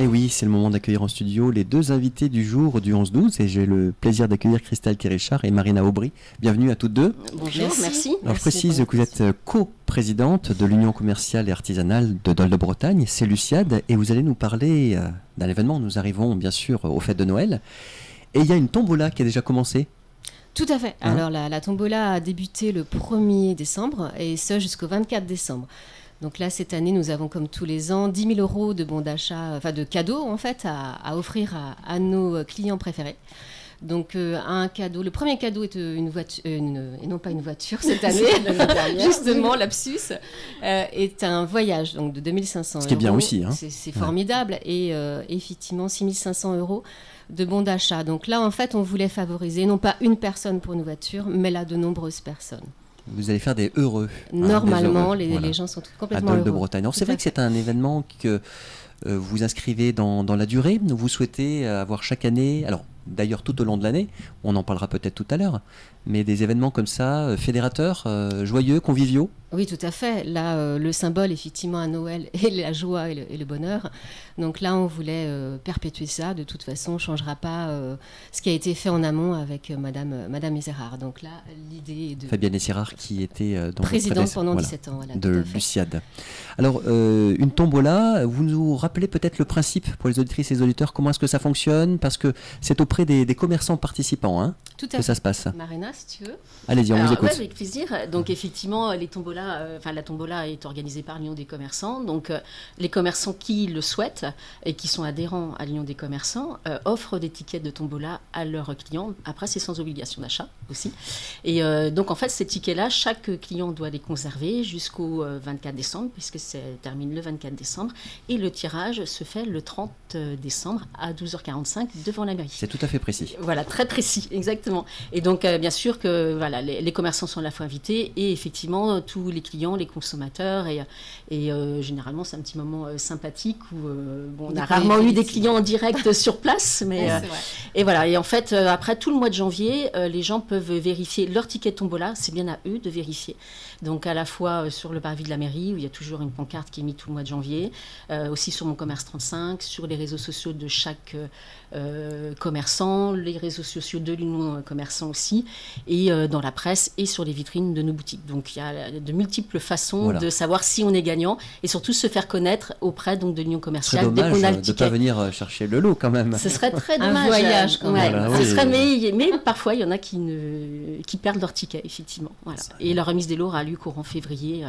Et oui, c'est le moment d'accueillir en studio les deux invités du jour du 11-12 et j'ai le plaisir d'accueillir Christelle Thirichard et Marina Aubry. Bienvenue à toutes deux. Bonjour, merci. Alors je précise que vous êtes co-présidente de l'Union commerciale et artisanale de Dol de Bretagne, c'est Luciade, et vous allez nous parler d'un événement. Nous arrivons bien sûr aux fêtes de Noël et il y a une tombola qui a déjà commencé. Tout à fait. Alors la tombola a débuté le 1er décembre et ce jusqu'au 24 décembre. Donc là, cette année, nous avons comme tous les ans 10 000 euros de bons d'achat, enfin de cadeaux en fait, à offrir à nos clients préférés. Donc un cadeau, le premier cadeau est une voiture, et non pas une voiture cette année, justement, lapsus, est un voyage donc de 2500 euros. Ce qui est bien aussi. Hein. C'est formidable et effectivement 6500 euros de bons d'achat. Donc là, en fait, on voulait favoriser non pas une personne pour une voiture, mais là de nombreuses personnes. Vous allez faire des heureux. Normalement, des heureux, les gens sont complètement à Dol heureux. de Bretagne. Alors c'est vrai que c'est un événement que vous inscrivez dans la durée. Vous souhaitez avoir chaque année, alors d'ailleurs tout au long de l'année, on en parlera peut-être tout à l'heure, mais des événements comme ça, fédérateurs, joyeux, conviviaux. Oui, tout à fait. Là, le symbole, effectivement, à Noël est la joie et le bonheur. Donc là, on voulait perpétuer ça. De toute façon, on ne changera pas ce qui a été fait en amont avec Madame Ezerard. Donc là, l'idée est de... Fabienne Ezerard qui était dans présidente pendant 17 ans. Voilà, de Luciade. Alors, une tombola, vous nous rappelez peut-être le principe pour les auditrices et les auditeurs, comment est-ce que ça fonctionne? Parce que c'est auprès des commerçants participants hein, tout à que ça se passe. Marina, si tu veux. Allez-y, on vous écoute. Ouais, avec plaisir. Donc effectivement, la tombola est organisée par l'Union des commerçants. Donc les commerçants qui le souhaitent et qui sont adhérents à l'Union des commerçants offrent des tickets de tombola à leurs clients. Après, c'est sans obligation d'achat aussi. Et donc en fait, ces tickets-là, chaque client doit les conserver jusqu'au 24 décembre, puisque ça termine le 24 décembre. Et le tirage se fait le 30 décembre à 12h45 devant la mairie. C'est tout à fait précis. Voilà, très précis, exactement. Et donc, bien sûr que voilà, les commerçants sont à la fois invités et effectivement, tous les clients, les consommateurs. Et généralement, c'est un petit moment sympathique où on a rarement eu des clients en direct sur place. Mais, et voilà. Et en fait, après tout le mois de janvier, les gens peuvent vérifier leur ticket de tombola. C'est bien à eux de vérifier. Donc, à la fois sur le parvis de la mairie, où il y a toujours une pancarte qui est mise tout le mois de janvier, aussi sur Mon Commerce 35, sur les réseaux sociaux de chaque commerçant, les réseaux sociaux de l'Union commerçant aussi, et dans la presse et sur les vitrines de nos boutiques. Donc il y a de multiples façons de savoir si on est gagnant et surtout se faire connaître auprès donc, de l'Union commerciale. C'est dommage de ne pas venir chercher le lot quand même. Ce serait très dommage. Un voyage quand même. Voilà, ce serait, mais parfois il y en a qui perdent leur ticket, effectivement. Voilà. Et la remise des lots aura lieu courant février.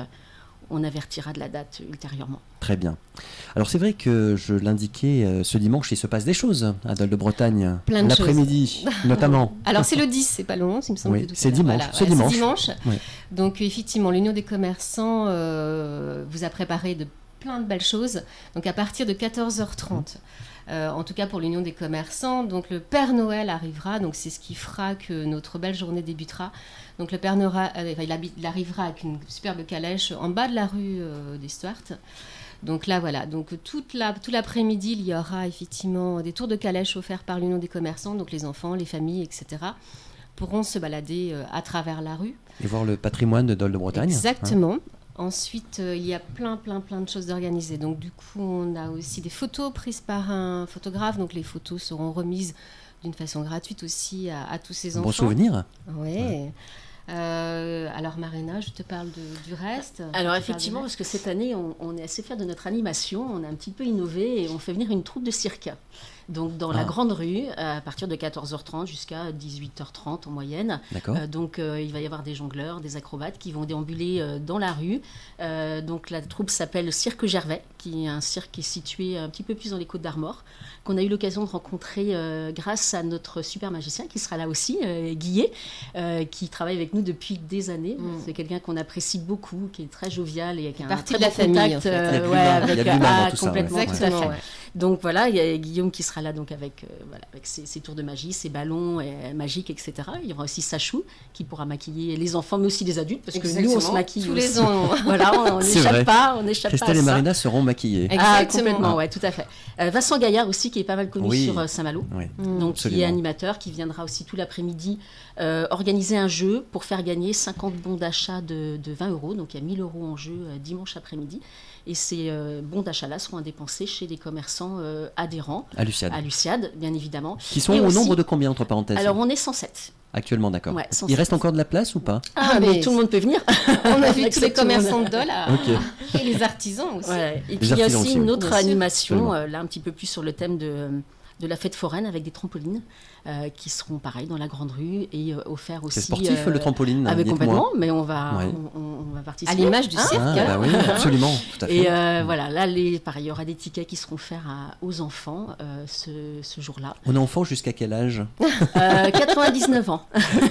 On avertira de la date ultérieurement. Très bien. Alors c'est vrai que je l'indiquais, ce dimanche, il se passe des choses à Dol de Bretagne. Plein de l'après-midi, notamment. Alors c'est le 10, c'est pas le 11, il me semble. Oui, c'est dimanche. Voilà, c'est dimanche. dimanche. Oui. Donc effectivement, l'Union des commerçants vous a préparé plein de belles choses. Donc à partir de 14h30. En tout cas pour l'Union des commerçants. Donc le Père Noël arrivera, donc c'est ce qui fera que notre belle journée débutera. Donc le Père Noël, il arrivera avec une superbe calèche en bas de la rue des Stuarts. Donc là voilà, donc tout l'après-midi il y aura effectivement des tours de calèche offerts par l'Union des commerçants, donc les enfants, les familles, etc. pourront se balader à travers la rue. Et voir le patrimoine de Dol de Bretagne. Exactement. Ensuite, il y a plein de choses d'organisées. Donc, du coup, on a aussi des photos prises par un photographe. Donc, les photos seront remises d'une façon gratuite aussi à tous ces enfants. Bon souvenir. Oui. Ouais. Alors Marina, je te parle du reste. Alors effectivement, parce que cette année, on est assez fiers de notre animation. On a un petit peu innové et on fait venir une troupe de cirque. Donc dans la grande rue, à partir de 14h30 jusqu'à 18h30 en moyenne. Donc il va y avoir des jongleurs, des acrobates qui vont déambuler dans la rue. Donc la troupe s'appelle Cirque Gervais, qui est un cirque qui est situé un petit peu plus dans les Côtes d'Armor, qu'on a eu l'occasion de rencontrer grâce à notre super magicien qui sera là aussi, Guillet, qui travaille avec nous depuis des années. C'est quelqu'un qu'on apprécie beaucoup, qui est très jovial et qui a un très bon contact. En fait. Avec complètement. tout à fait. Donc voilà, il y a Guillaume qui sera sera là donc avec ses tours de magie, ses ballons magiques, etc. Il y aura aussi Sachou qui pourra maquiller les enfants, mais aussi les adultes, parce que nous, on se maquille tous aussi. les ans. Voilà, on n'échappe pas, Christelle et Marina seront maquillées. Complètement, ouais, tout à fait. Vincent Gaillard aussi, qui est pas mal connu sur Saint-Malo, donc qui est animateur, qui viendra aussi tout l'après-midi organiser un jeu pour faire gagner 50 bons d'achat de 20 €. Donc il y a 1 000 € en jeu dimanche après-midi. Et ces bons d'achat-là seront à dépenser chez les commerçants adhérents. À Luciade, bien évidemment. Qui sont au nombre de combien, entre parenthèses? Alors on est 107. Actuellement, d'accord. Ouais, il reste encore de la place ou pas? Mais tout le monde peut venir. On a vu tous les commerçants de dollars et les artisans aussi. Ouais. Et puis il y a aussi une autre animation, là un petit peu plus sur le thème de la fête foraine avec des trampolines qui seront pareil dans la grande rue et offerts aussi. C'est sportif le trampoline. Complètement, mais on va participer. À l'image du cirque. Bah oui, absolument, tout à fait. Et voilà, là pareil, il y aura des tickets qui seront offerts aux enfants ce jour-là. On est enfant jusqu'à quel âge? 99 ans.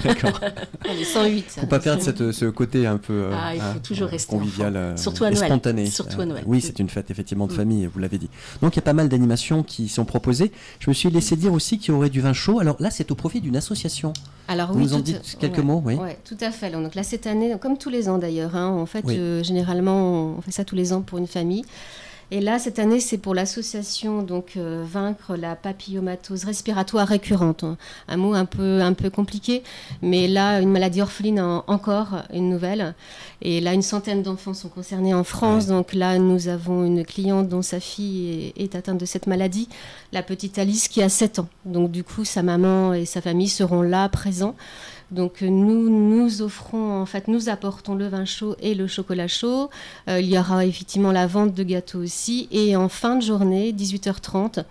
D'accord. On est 108. Faut pas perdre ce côté un peu il faut toujours rester convivial, surtout à Noël. Spontané. Surtout à Noël. Oui, c'est une fête effectivement de famille, vous l'avez dit. Donc il y a pas mal d'animations qui sont proposées. Je me suis laissé dire aussi qu'il y aurait du vin chaud. Alors là, c'est au profit d'une association. Alors vous nous en dites quelques mots, oui. Oui, tout à fait. Donc là, cette année, comme tous les ans d'ailleurs, en fait, généralement, on fait ça tous les ans pour une famille. Et là, cette année, c'est pour l'association donc Vaincre la papillomatose respiratoire récurrente. Un mot un peu compliqué, mais là, une maladie orpheline, encore une nouvelle. Et là, une centaine d'enfants sont concernés en France. Donc là, nous avons une cliente dont sa fille est atteinte de cette maladie, la petite Alice qui a 7 ans. Donc du coup, sa maman et sa famille seront là, présents. Donc nous offrons, en fait, nous apportons le vin chaud et le chocolat chaud. Il y aura effectivement la vente de gâteaux aussi. Et en fin de journée, 18h30,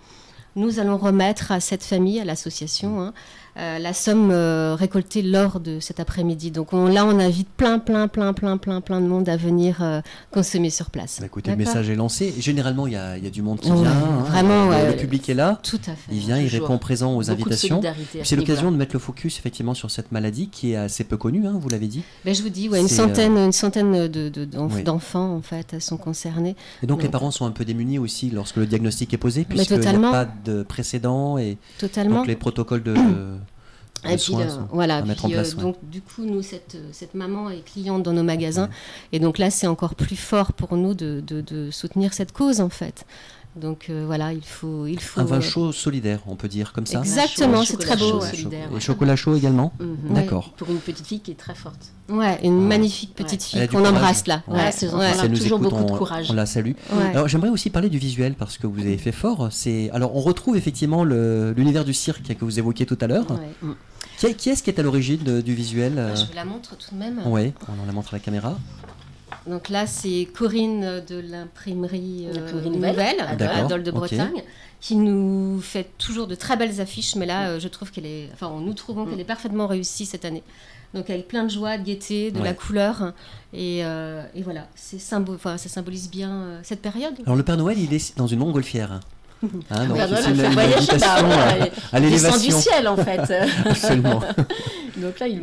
nous allons remettre à cette famille, à l'association, la somme récoltée lors de cet après-midi. Donc là, on invite plein de monde à venir consommer sur place. Bah, écoutez, le message est lancé. Généralement, il y a du monde qui vient. Vraiment, le public est là. Tout à fait. Il vient, il répond présent aux invitations. C'est l'occasion de mettre le focus effectivement sur cette maladie qui est assez peu connue, vous l'avez dit. Ben, je vous dis, une centaine d'enfants en fait sont concernés. Et donc les parents sont un peu démunis aussi lorsque le diagnostic est posé, puisqu'il n'y a pas de précédent et donc les protocoles de et puis voilà, donc du coup nous cette maman est cliente dans nos magasins et donc là c'est encore plus fort pour nous de soutenir cette cause en fait. Donc voilà, il faut un vin chaud solidaire, on peut dire comme ça. Exactement, c'est très beau. Et chocolat chaud également. D'accord. Pour une petite fille qui est très forte. Ouais, une magnifique petite fille qu'on embrasse là. Elle a toujours beaucoup de courage. On la salue. Alors j'aimerais aussi parler du visuel parce que vous avez fait fort. Alors on retrouve effectivement l'univers du cirque que vous évoquiez tout à l'heure. Qui est-ce qui est à l'origine du visuel? Je vous la montre tout de même. Oui, on la montre à la caméra. Donc là, c'est Corinne de l'imprimerie Nouvelle, à Dole de Bretagne, qui nous fait toujours de très belles affiches. Mais là, je trouve nous trouvons qu'elle est parfaitement réussie cette année. Donc avec plein de joie, de gaieté, de la couleur. Et voilà, ça symbolise bien cette période. Alors le Père Noël, il est dans une montgolfière. Donc c'est une invitation à l'élévation. Il descend du ciel en fait. Absolument. Donc là, il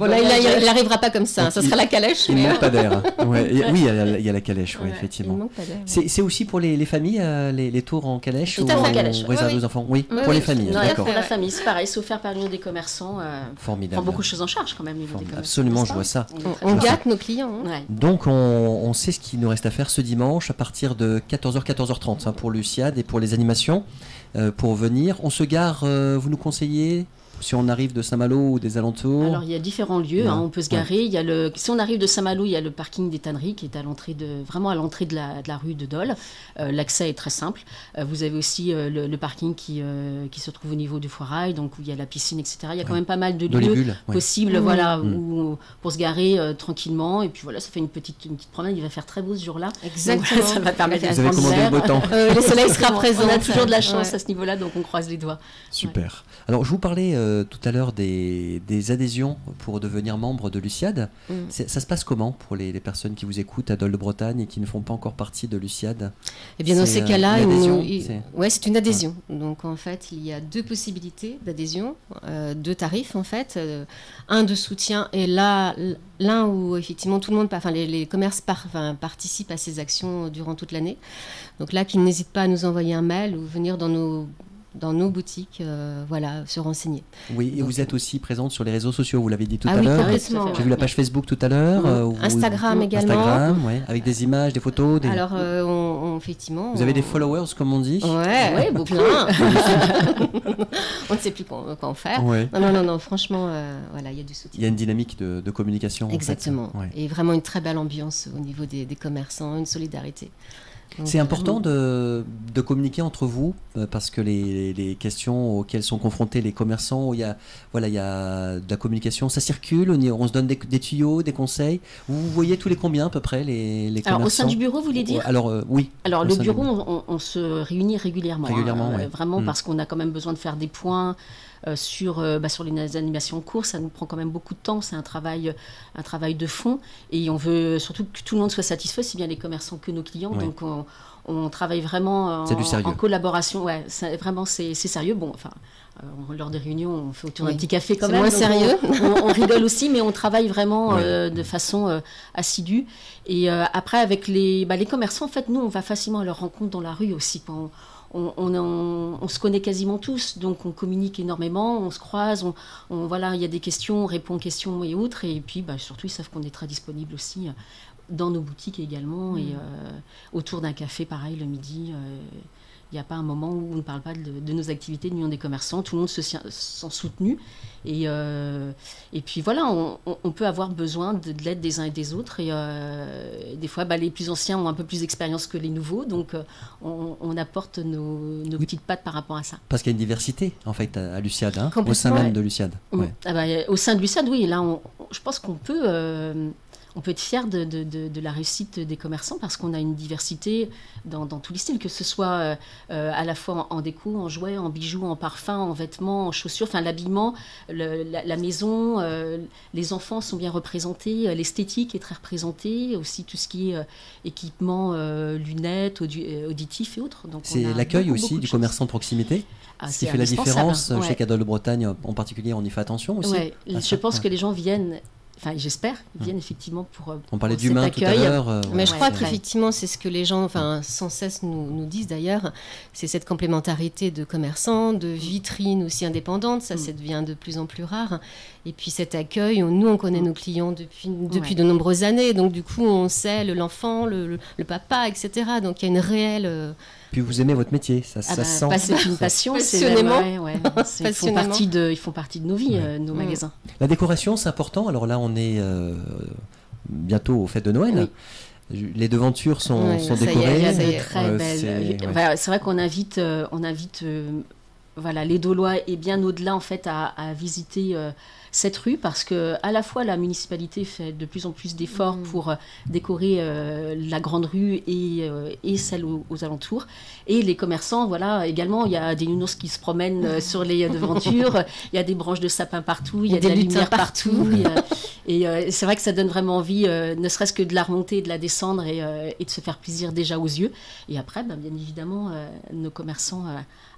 n'arrivera pas comme ça. Ça sera la calèche. Il ne manque pas d'air. Oui, il y a la calèche, effectivement. C'est aussi pour les familles, les tours en calèche? Tout à fait, calèche. On réserve aux enfants? Oui, pour les familles. D'accord. Pour la famille, c'est pareil, c'est offert par l'Union des commerçants. Formidable. On prend beaucoup de choses en charge quand même, l'Union des commerçants. Absolument, je vois ça. On gâte nos clients. Donc, on sait ce qu'il nous reste à faire ce dimanche à partir de 14h, 14h30 pour Luciade et pour les animations. Pour venir, on se gare, vous nous conseillez si on arrive de Saint-Malo ou des alentours? Alors il y a différents lieux, on peut se garer. Il y a si on arrive de Saint-Malo, il y a le parking des Tanneries qui est vraiment à l'entrée de la rue de Dole. L'accès est très simple. Vous avez aussi le parking qui se trouve au niveau du Foirail, donc où il y a la piscine, etc. Il y a quand même pas mal de lieux possibles, pour se garer tranquillement. Et puis voilà, ça fait une petite promenade. Il va faire très beau ce jour-là. Exactement. Ça va permettre de prendre l'air. Le soleil sera présent. On a toujours de la chance à ce niveau-là, donc on croise les doigts. Super. Alors je vous parlais tout à l'heure des adhésions pour devenir membre de Luciade. Ça se passe comment pour les personnes qui vous écoutent à Dole de Bretagne et qui ne font pas encore partie de Luciade? Eh bien dans ces cas-là, c'est une adhésion. Donc en fait, il y a 2 possibilités d'adhésion, 2 tarifs en fait, un de soutien et l'un où effectivement tout le monde, les commerces participent à ces actions durant toute l'année. Donc là, qu'ils n'hésitent pas à nous envoyer un mail ou venir dans nos dans nos boutiques, voilà, se renseigner. Oui, et Donc, vous êtes aussi présente sur les réseaux sociaux, vous l'avez dit tout Ah à oui, l'heure. complètement, J'ai vu la page Facebook tout à l'heure. Instagram également. Instagram, ouais, avec des images, des photos. Alors, effectivement... Vous avez des followers, comme on dit? Ouais, beaucoup. On ne sait plus quoi en faire. Ouais. Non, franchement, voilà, il y a du soutien. Il y a une dynamique de communication. Exactement. En fait. Ouais. Et vraiment une très belle ambiance au niveau des commerçants, une solidarité. Donc, c'est important de communiquer entre vous parce que les questions auxquelles sont confrontés les commerçants, il y a de la communication, ça circule, on se donne des tuyaux, des conseils. Vous voyez tous les combien à peu près les commerçants? Alors au sein du bureau, vous voulez dire? Alors oui. Alors le bureau, on se réunit régulièrement. Ouais. Vraiment parce qu'on a quand même besoin de faire des points. Sur les animations en cours, ça nous prend quand même beaucoup de temps, c'est un travail de fond et on veut surtout que tout le monde soit satisfait, si bien les commerçants que nos clients, ouais. donc on travaille vraiment en collaboration, ouais, c'est sérieux, bon, enfin, lors des réunions on fait autour d'un petit café quand même. C'est moins sérieux. On rigole aussi, mais on travaille vraiment de façon assidue et après avec les commerçants, en fait, nous on va facilement à leur rencontre dans la rue aussi quand on se connaît quasiment tous, donc on communique énormément, on se croise, voilà, il y a des questions, on répond aux questions et autres, et puis surtout ils savent qu'on est très disponible aussi dans nos boutiques également, et autour d'un café pareil le midi, il n'y a pas un moment où on ne parle pas de nos activités de l'Union des commerçants, tout le monde se sent soutenu, et puis voilà, on peut avoir besoin de l'aide des uns et des autres, et des fois les plus anciens ont un peu plus d'expérience que les nouveaux, donc on apporte nos petites pattes par rapport à ça. Parce qu'il y a une diversité en fait à Luciade, hein, au sein même de Luciade. Ouais. Au sein de Luciade, oui, là je pense qu'on peut... on peut être fier de la réussite des commerçants parce qu'on a une diversité dans tous les styles, que ce soit à la fois en déco, en jouets, en bijoux, en parfums, en vêtements, en chaussures, enfin l'habillement, la maison, les enfants sont bien représentés, l'esthétique est très représentée, aussi tout ce qui est équipement, lunettes, auditifs et autres. Donc c'est l'accueil aussi du commerçant de proximité. Ce qui fait la différence chez Cadol de Bretagne en particulier, on y fait attention aussi. Ouais, je pense que les gens viennent... Enfin, j'espère qu'ils viennent effectivement pour on parlait d'humain tout à l'heure. Mais je crois qu'effectivement, c'est ce que les gens, sans cesse nous disent d'ailleurs, c'est cette complémentarité de commerçants, de vitrines aussi indépendantes, ça devient de plus en plus rare. Et puis cet accueil, nous on connaît nos clients depuis de nombreuses années, donc du coup on sait l'enfant, le papa, etc. Donc il y a une réelle... Puis vous aimez votre métier, ça se sent. C'est une passion, passionnément. Ils font partie de nos vies, nos magasins. La décoration, c'est important. Alors là, on est bientôt aux fêtes de Noël. Oui. Les devantures sont décorées. C'est très belle. C'est vrai qu'on invite les Dolois et bien au-delà en fait à visiter cette rue parce que à la fois la municipalité fait de plus en plus d'efforts pour décorer la grande rue et celle aux alentours, et les commerçants, voilà, également il y a des nounours qui se promènent sur les devantures, il y a des branches de sapin partout, il y a de la lumière partout, et c'est vrai que ça donne vraiment envie, ne serait-ce que de la remonter et de la descendre et de se faire plaisir déjà aux yeux, et après bien évidemment nos commerçants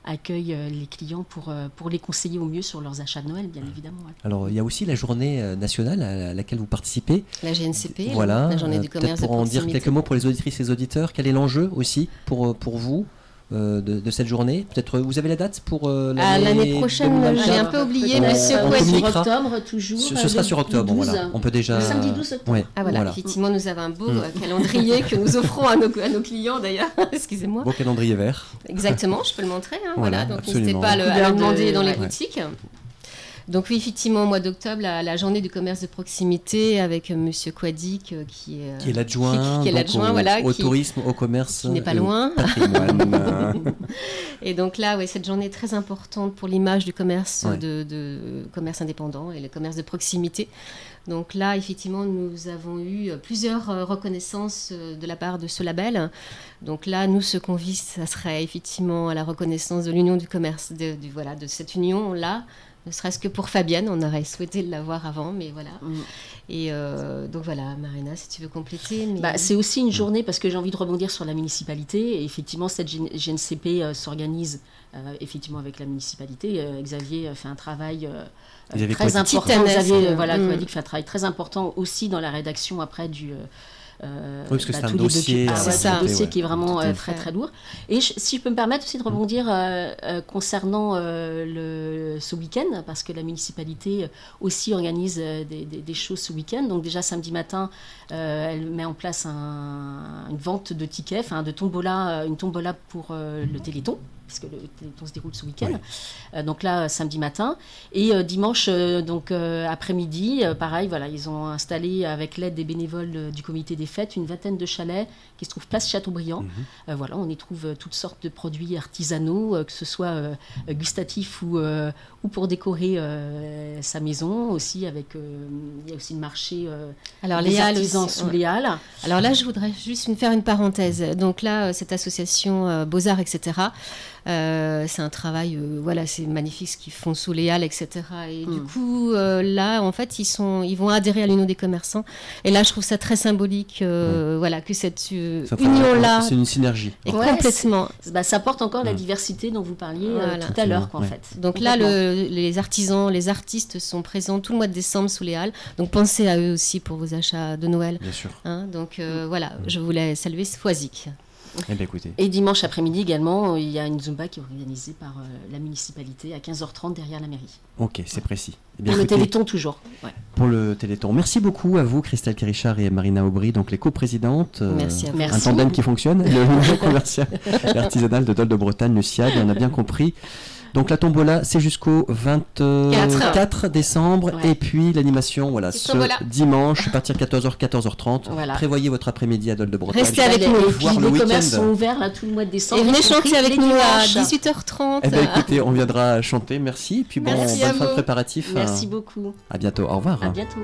accueillent les clients pour les conseiller au mieux sur leurs achats de Noël, bien évidemment. Ouais. Alors, il y a aussi la journée nationale à laquelle vous participez. La GNCP, voilà, la journée du commerce de proximité. Pour en dire quelques mots pour les auditrices et les auditeurs, quel est l'enjeu aussi pour vous de cette journée? Peut-être vous avez la date pour l'année prochaine, j'ai un peu oublié, monsieur Coady. Sur octobre, toujours. Ce sera sur octobre, voilà. On peut déjà... Le samedi 12 octobre. Ouais, voilà. Effectivement, nous avons un beau calendrier que nous offrons à nos clients d'ailleurs. Excusez-moi. Beau calendrier vert. Exactement, je peux le montrer. Voilà, donc absolument. n'hésitez pas à le demander dans les boutiques. Donc oui, effectivement, au mois d'octobre, la journée du commerce de proximité avec Monsieur Coady qui est l'adjoint, au tourisme, au commerce, qui n'est pas loin. Et donc là, cette journée est très importante pour l'image du commerce de commerce indépendant et le commerce de proximité. Donc là, effectivement, nous avons eu plusieurs reconnaissances de la part de ce label. Donc là, nous, ce qu'on vise, ça serait effectivement à la reconnaissance de l'union du commerce, de cette union-là. Ne serait-ce que pour Fabienne, on aurait souhaité l'avoir avant, mais voilà. Et donc voilà, Marina, si tu veux compléter. Mais... c'est aussi une journée, parce que j'ai envie de rebondir sur la municipalité. Et effectivement, cette GNCP s'organise effectivement avec la municipalité. Xavier fait un travail très important. Xavier Coady fait un travail très important aussi dans la rédaction après parce que c'est un tous les dossier, documents. c'est ça. Un dossier ouais. qui est vraiment Tout à très fait. très lourd. Et si je peux me permettre aussi de rebondir concernant ce week-end, parce que la municipalité aussi organise des choses ce week-end. Donc déjà samedi matin, elle met en place une vente de tickets, enfin de tombola, une tombola pour le Téléthon, puisque le Téléthon se déroule ce week-end. Donc là, samedi matin. Et dimanche, après-midi, pareil, voilà, ils ont installé, avec l'aide des bénévoles du comité des fêtes, une vingtaine de chalets qui se trouvent place Chateaubriand. Voilà, on y trouve toutes sortes de produits artisanaux, que ce soit gustatifs ou pour décorer sa maison. Aussi, il y a aussi le marché Alors, des les Halles artisans aussi, sous ouais. les Halles. Alors là, je voudrais juste faire une parenthèse. Donc là, cette association Beaux-Arts, etc., c'est un travail, voilà, c'est magnifique ce qu'ils font sous les Halles, etc. Et du coup, là, en fait, ils vont adhérer à l'Union des commerçants. Et là, je trouve ça très symbolique, voilà, que cette union-là C'est une synergie. est Ouais, complètement... Ça apporte encore la diversité dont vous parliez Voilà. tout à l'heure, quoi, en Ouais. fait. Donc là, Complètement. les artisans, les artistes sont présents tout le mois de décembre sous les Halles. Donc pensez à eux aussi pour vos achats de Noël. Bien sûr. Hein, donc voilà, je voulais saluer Foisic. Eh bien, écoutez. Et dimanche après-midi également, il y a une Zumba qui est organisée par la municipalité à 15h30 derrière la mairie. Ok, c'est précis. Eh bien, Pour le écoutez, Téléthon toujours. Ouais. pour le Téléthon. Merci beaucoup à vous, Christelle Kérichard et Marina Aubry, donc les coprésidentes. Merci à vous. Un Merci. tandem qui fonctionne, le mouvement commercial et artisanal de Dol de Bretagne, le SIAD, on a bien compris. Donc la tombola, c'est jusqu'au 24 décembre. Ouais. Et puis l'animation, voilà, C'est ce tombola. dimanche, à partir de 14h, 14h30. Voilà. Prévoyez votre après-midi à Dol de Bretagne. Restez avec Et nous. puis Voir le les commerces week-end. sont ouverts là tout le mois de décembre. Et venez y compris chanter avec les nous à dimanches. 18h30. Eh bien écoutez, on viendra chanter, merci. Et puis bon, Merci bonne à fin de vous. préparatif. Merci beaucoup. À bientôt, au revoir. À bientôt.